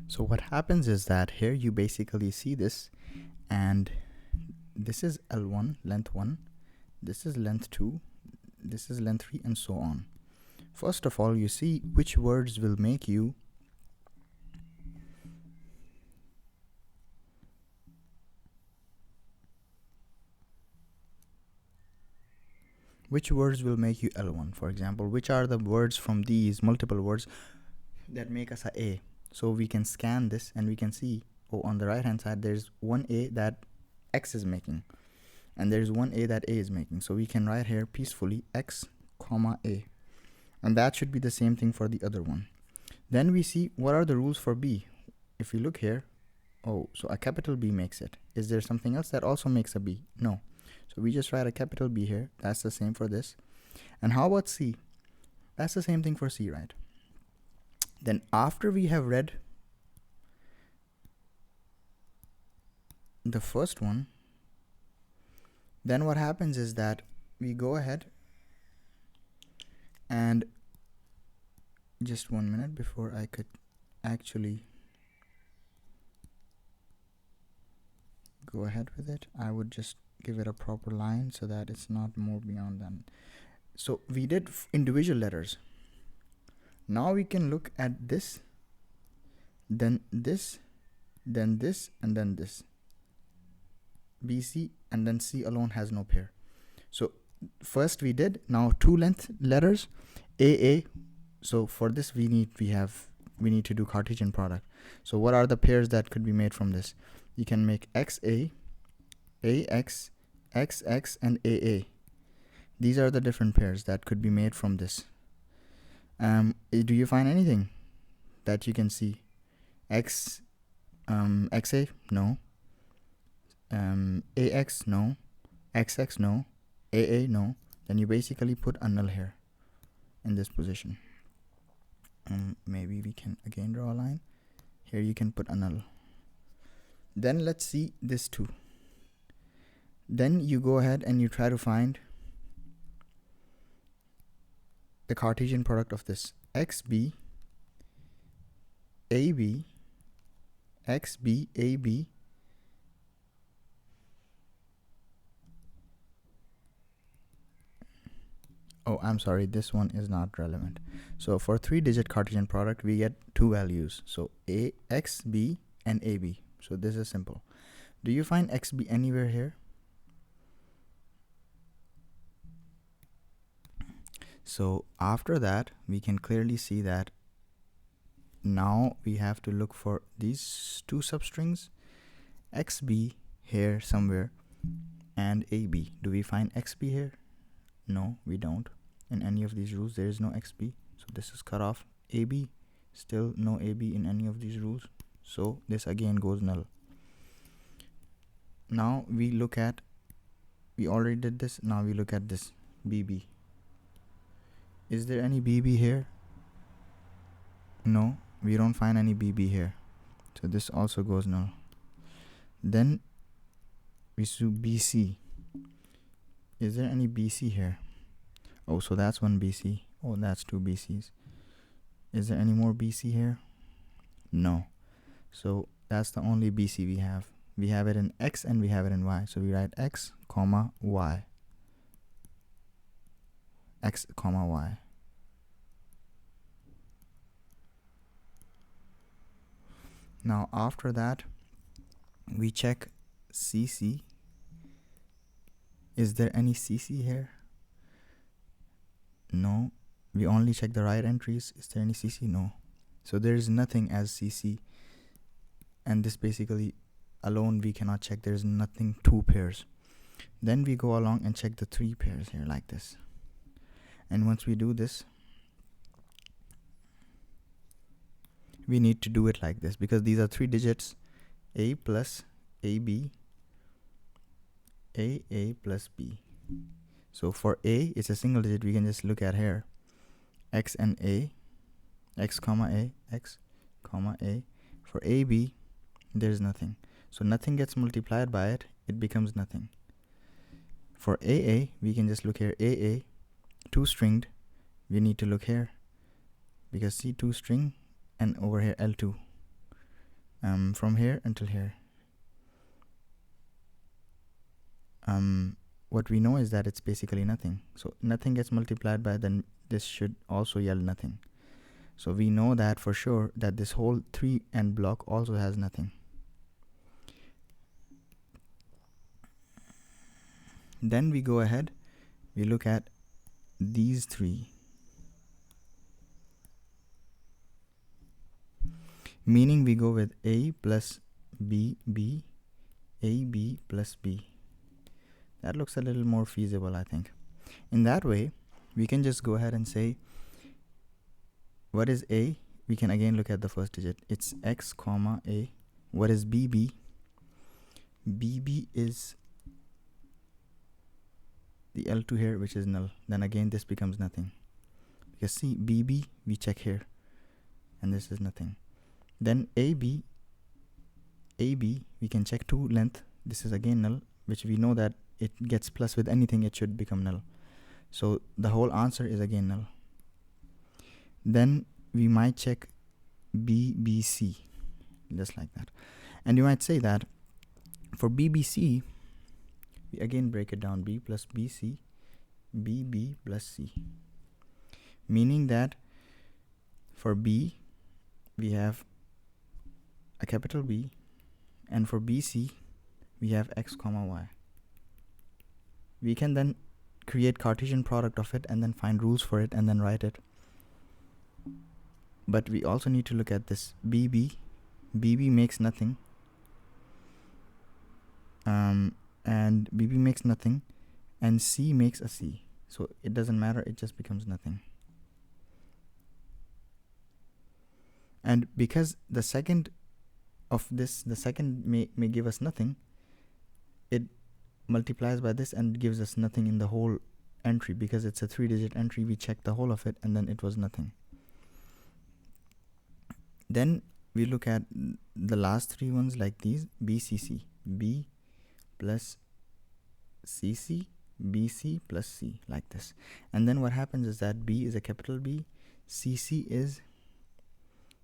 So what happens is that here you basically see this, and this is L1, length 1, this is length 2, this is length 3, and so on. First of all, you see which words will make you L1. For example, which are the words from these multiple words that make us a? So we can scan this and we can see, oh, on the right hand side there's one A that X is making, and there's one A that A is making. So we can write here peacefully X comma A, and that should be the same thing for the other one. Then we see what are the rules for B. If we look here, oh, so a capital B makes it. Is there something else that also makes a B? No. So we just write a capital B here. That's the same for this. And how about C? That's the same thing for C, right? Then after we have read the first one, then what happens is that we go ahead and just 1 minute before I could actually go ahead with it, I would just give it a proper line so that it's not more beyond that. So we did individual letters. Now we can look at this, then this, then this, and then this. BC, and then C alone has no pair. So first we did, now two length letters, AA. So for this we need to do Cartesian product. So what are the pairs that could be made from this? You can make XA, AX, XX, and AA. These are the different pairs that could be made from this. Do you find anything that you can see? XA? No. AX? No. XX? No. AA? No. Then you basically put a null here in this position. Maybe we can again draw a line. Here you can put a null. Then let's see this too. Then you go ahead and you try to find the Cartesian product of this. XB, AB, XB, AB, oh, I'm sorry, this one is not relevant. So for 3-digit Cartesian product, we get two values. So A, XB, and AB. So this is simple. Do you find XB anywhere here? So after that, we can clearly see that now we have to look for these two substrings, XB here somewhere, and AB. Do we find XB here? No, we don't. In any of these rules, there is no XB. So this is cut off. AB, still no AB in any of these rules. So this again goes null. Now we look at, we already did this. Now we look at this BB. Is there any BB here? No, we don't find any BB here. So this also goes null. Then we see BC. Is there any BC here? Oh, so that's one BC. Oh, that's two BCs. Is there any more BC here? No. So that's the only BC we have. We have it in X and we have it in Y. So we write X, comma, Y. X, comma, Y. Now after that, we check CC. Is there any CC here? No. We only check the right entries. Is there any CC? No. So there is nothing as CC. And this basically alone we cannot check. There is nothing two pairs. Then we go along and check the three pairs here like this. And once we do this, we need to do it like this because these are 3 digits. A plus AB, A plus B. So for A, it's a single digit. We can just look at here. X and A. X comma A. X comma A. For AB, there's nothing. So nothing gets multiplied by it. It becomes nothing. For AA, we can just look here. AA, 2 stringed. We need to look here because C2 string and over here L2. from here until here. What we know is that it's basically nothing. So nothing gets multiplied by, then this should also yield nothing. So we know that for sure that this whole 3n block also has nothing. Then we go ahead, we look at these three, meaning we go with a plus b, b, a, b plus b. That looks a little more feasible, I think. In that way, we can just go ahead and say, what is a? We can again look at the first digit. It's x comma a. What is bb? bb is the L2 here, which is null. Then again this becomes nothing, because see, bb we check here and this is nothing. Then ab we can check to length. This is again null, which we know that it gets plus with anything, it should become null. So the whole answer is again null. Then we might check bbc, just like that. And you might say that for bbc, we again break it down, b plus bc, bb plus c, meaning that for b we have a capital B, and for bc we have x comma y. We can then create Cartesian product of it and then find rules for it and then write it. But we also need to look at this bb makes nothing, and bb makes nothing, and c makes a c, so it doesn't matter, it just becomes nothing. And because the second of this, the second may give us nothing, it multiplies by this and gives us nothing in the whole entry. Because it's a 3-digit entry, we check the whole of it and then it was nothing. Then we look at the last three ones like these, bcc, b plus cc, bc plus c, like this. And then what happens is that b is a capital B, cc is,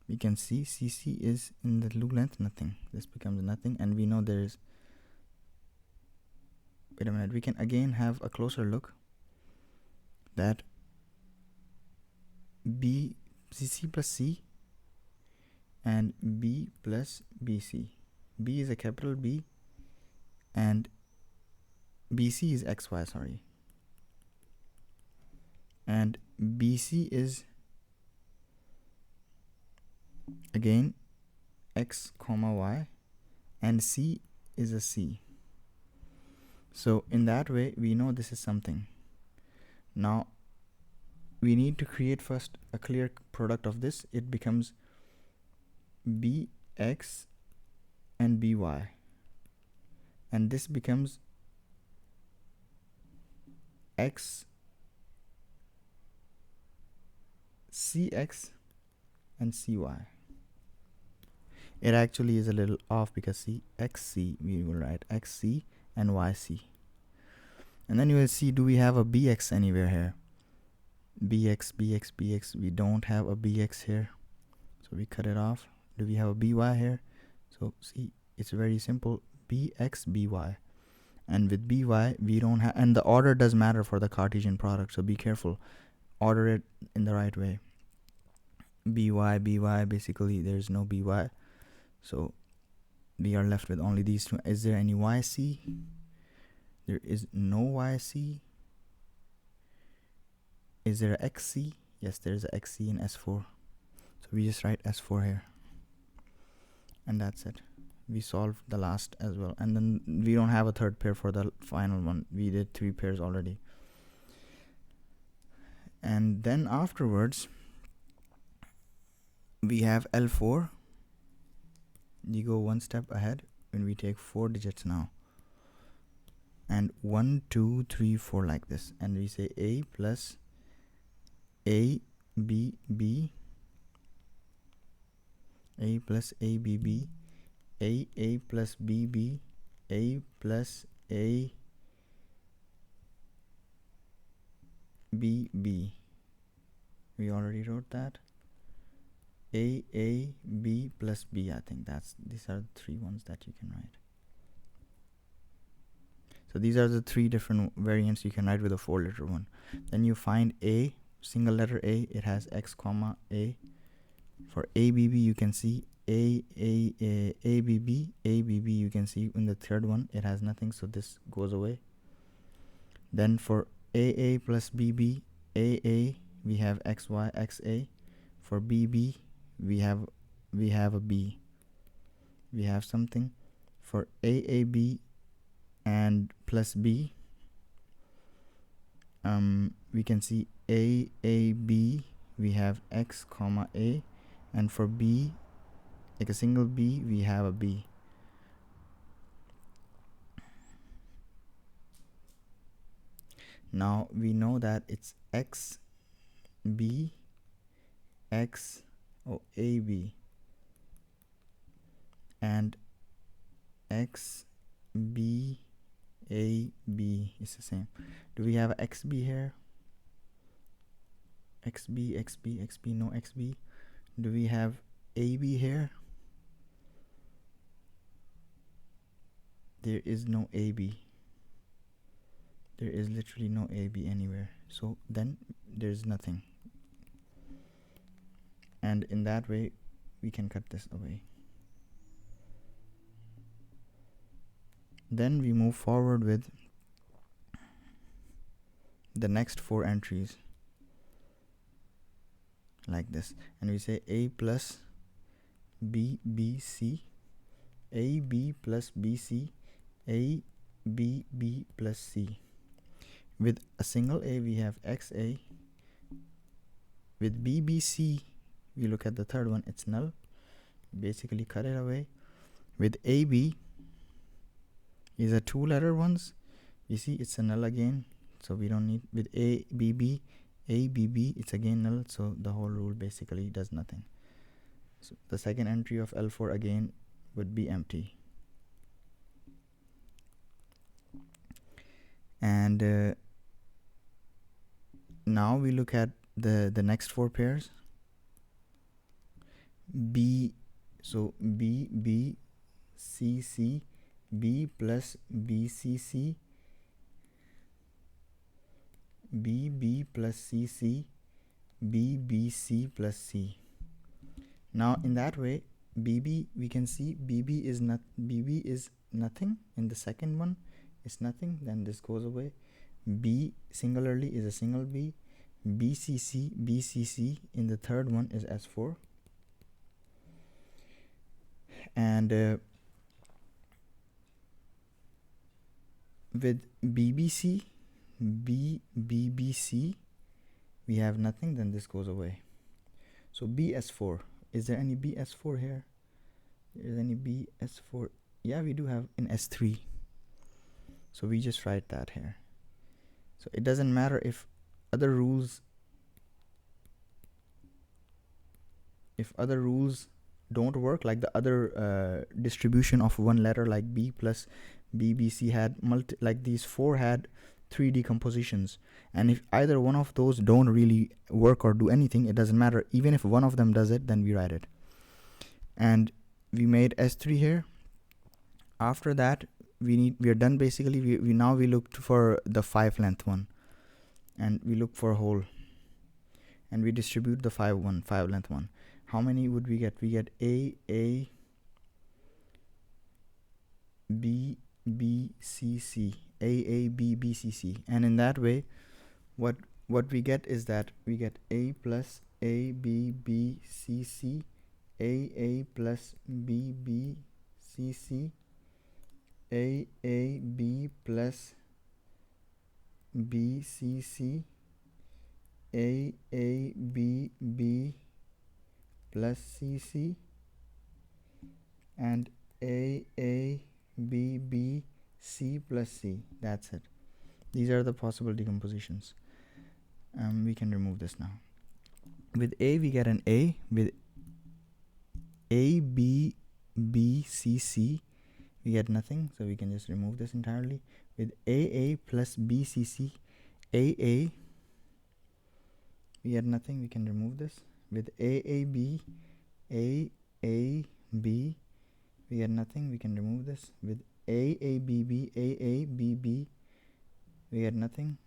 we can see cc is in the loop length nothing. This becomes nothing, and we know there is, wait a minute, we can again have a closer look, that b cc plus c and b plus bc. B is a capital B and bc is xy, sorry, and bc is again x comma y, and c is a c. So in that way we know this is something. Now we need to create first a clear product of this. It becomes bx and by, and this becomes x cx and cy. It actually is a little off, because see, xc, we will write xc and yc. And then you will see, do we have a bx anywhere here? Bx, bx, bx, we don't have a bx here, so we cut it off. Do we have a by here? So see, it's very simple, bx, by. And with by we don't have, and the order does matter for the Cartesian product, so be careful, order it in the right way. by, basically there's no by, so we are left with only these two. Is there any yc? There is no yc. Is there a xc? Yes, there's a xc in S4, so we just write S4 here, and that's it. We solved the last as well, and then we don't have a third pair for the final one. We did 3 pairs already. And then afterwards we have L4. You go one step ahead when we take 4 digits now, and 1 2 3 4 like this, and we say a plus a b b, a plus a b b, a plus b b, a plus a b b. We already wrote that. A B plus B. I think these are the three ones that you can write. So these are the three different variants you can write with a 4-letter one. Then you find A, single letter A, it has X comma A. For ABB you can see ABB you can see in the third one it has nothing, so this goes away. Then for AA plus BB, AA we have XY XA. For BB we have a B. We have something. For AAB and plus B, we can see AAB we have X comma A, and for B, like a single B, we have a B. Now we know that it's X B X AB and X B A B is the same. Do we have XB here? XB XB XB, no XB. Do we have AB here? There is no AB. There is literally no AB anywhere, so then there's nothing, and in that way we can cut this away. Then we move forward with the next 4 entries like this, and we say A plus B B C, AB plus BC, A B B plus C. With a single A we have XA. With BBC we look at the third one, it's null, basically cut it away. With AB is a 2-letter ones, you see it's a null again, so we don't need. With ABB it's again null, so the whole rule basically does nothing. So the second entry of L4 again would be empty. And now we look at the next 4 pairs. B, so B B C C, B plus BCC, BB plus CC, BBC plus C. Now in that way BB, we can see BB is nothing. In the second one it's nothing, then this goes away. B singularly is a single B. BCC in the third one is S4. And with BBC BBC we have nothing, then this goes away. So BS4, is there any BS4 here? Is any BS4? Yeah, we do have in S3, so we just write that here. So it doesn't matter if other rules don't work, like the other distribution of one letter, like B plus BBC had like these 4 had 3 decompositions, and if either one of those don't really work or do anything, it doesn't matter. Even if one of them does it, then we write it. And we made S3 here. After that we are done basically. We now looked for the 5 length one, and we look for a whole, and we distribute the 5 length one. How many would we get? We get A B B C C, A B B C C, and in that way what we get is that we get A plus A B B C C, A plus B B C C, A B plus B C C, A B B plus CC, and A B B C plus C. That's it. These are the possible decompositions. We can remove this now. With A we get an A. With A B B C C we get nothing, so we can just remove this entirely. With AA plus BCC, AA we get nothing, we can remove this. With AAB A A B, we get nothing. We can remove this. With A A B B A A B B, we get nothing.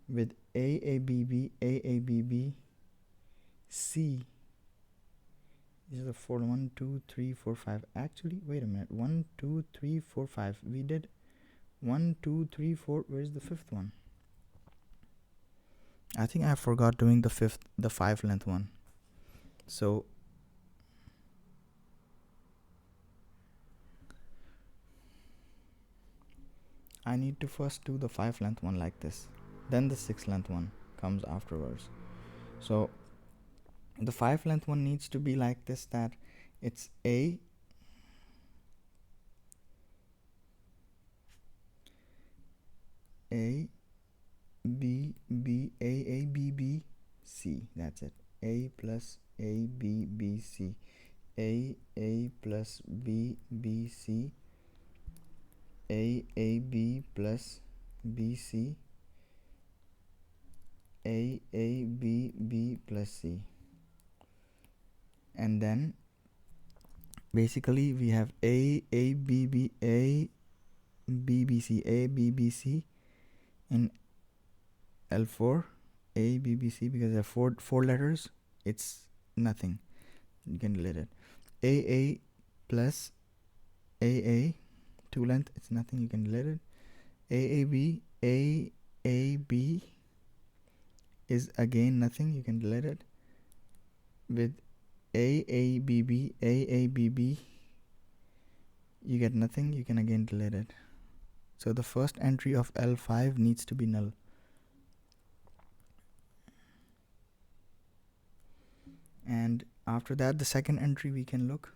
With A A B B A A B B C, these are the 4 1 2 3 4 5. Actually, wait a minute. 1 2 3 4 5. We did 1 2 3 4. Where's the fifth one? I think I forgot doing the 5 length one. So I need to first do the 5 length one like this, then the 6 length one comes afterwards. So the 5 length one needs to be like this, that it's A A B B A A B B C. That's it. A plus A B B C. A plus B B C. A B plus B C. A B B plus C. And then basically we have A B B A B B C A B B C in L4 A B B C, because there are four letters. It's nothing. You can delete it. A plus A 2 length. It's nothing. You can delete it. A B is again nothing. You can delete it. With A B B, you get nothing. You can again delete it. So the first entry of L5 needs to be null. And after that, the second entry we can look.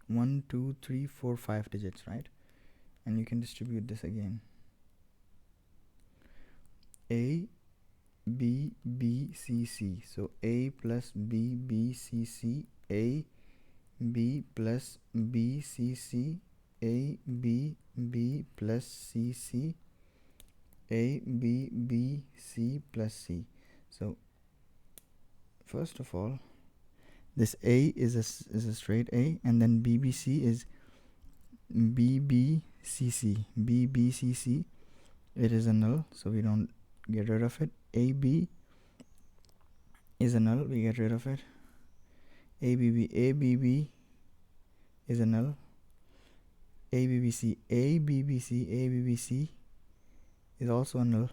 1 2 3 4 5 digits, right? And you can distribute this again. A B B C C. So A plus B B C C. A B plus B C C. A B B plus C C. A B B C plus C. So first of all, this A is a straight A, and then BBC is BBCC. BBCC, it is a null, so we don't get rid of it. AB is a null, we get rid of it. ABB is a null. ABBC is also a null.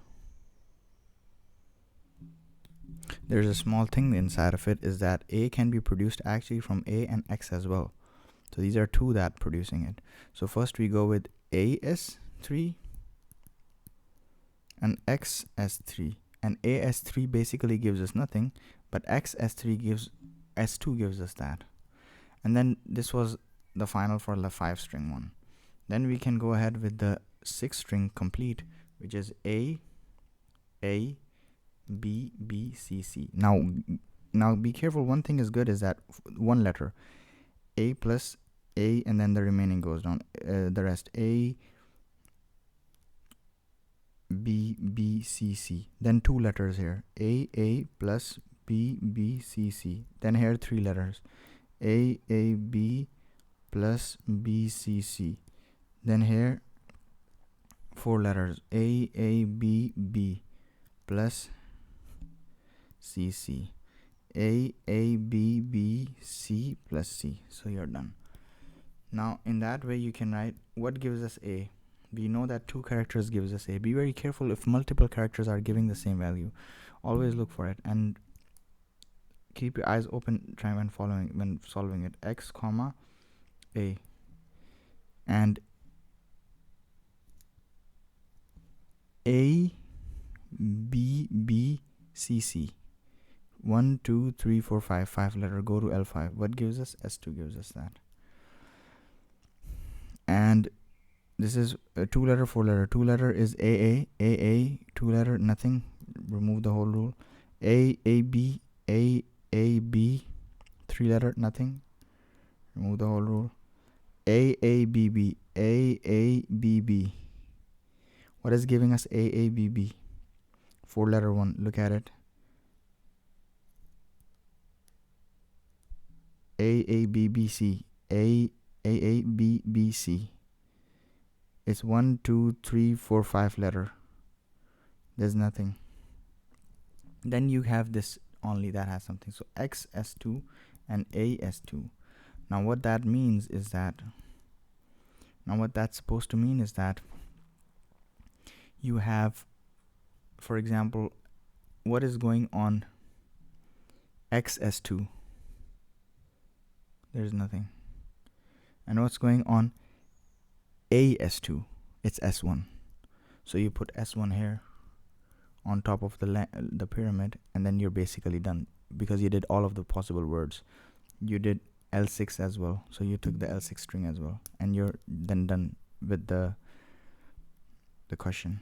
There's a small thing inside of it, is that A can be produced actually from A and X as well. So these are two that producing it. So first we go with AS3 and XS3. And AS3 basically gives us nothing, but XS3 gives S2 gives us that. And then this was the final for the 5 string one. Then we can go ahead with the 6 string complete, which is A B B C C. Now be careful. One thing is good is that one letter, A plus A, and then the remaining goes down. The rest A B B C C. Then 2 letters here, A plus B B C C. Then here 3 letters, A B plus B C C. Then here 4 letters, A B B plus C C. A B B C plus C. So you're done. Now in that way you can write what gives us A. We know that 2 characters gives us A. Be very careful if multiple characters are giving the same value. Always look for it and keep your eyes open. Try when solving it. X comma A, and A B B C C. 1 2 3 4 5 letter, go to L5. What gives us? S2 gives us that. And this is a 2 letter 4 letter. 2 letter is AA 2 letter, nothing, remove the whole rule. AB 3 letter, nothing, remove the whole rule. AABB. What is giving us AABB? 4 letter one, look at it. AABBC. AABBC. It's 1, 2, 3, 4, 5 letter. There's nothing. Then you have this only that has something. So XS2 and AS2. Now what that means is that, now what that's supposed to mean is that you have, for example, what is going on XS2? There's nothing. And what's going on AS2? It's S1. So you put S1 here on top of the pyramid, and then you're basically done, because you did all of the possible words. You did L6 as well, so you took the L6 string as well, and you're then done with the question.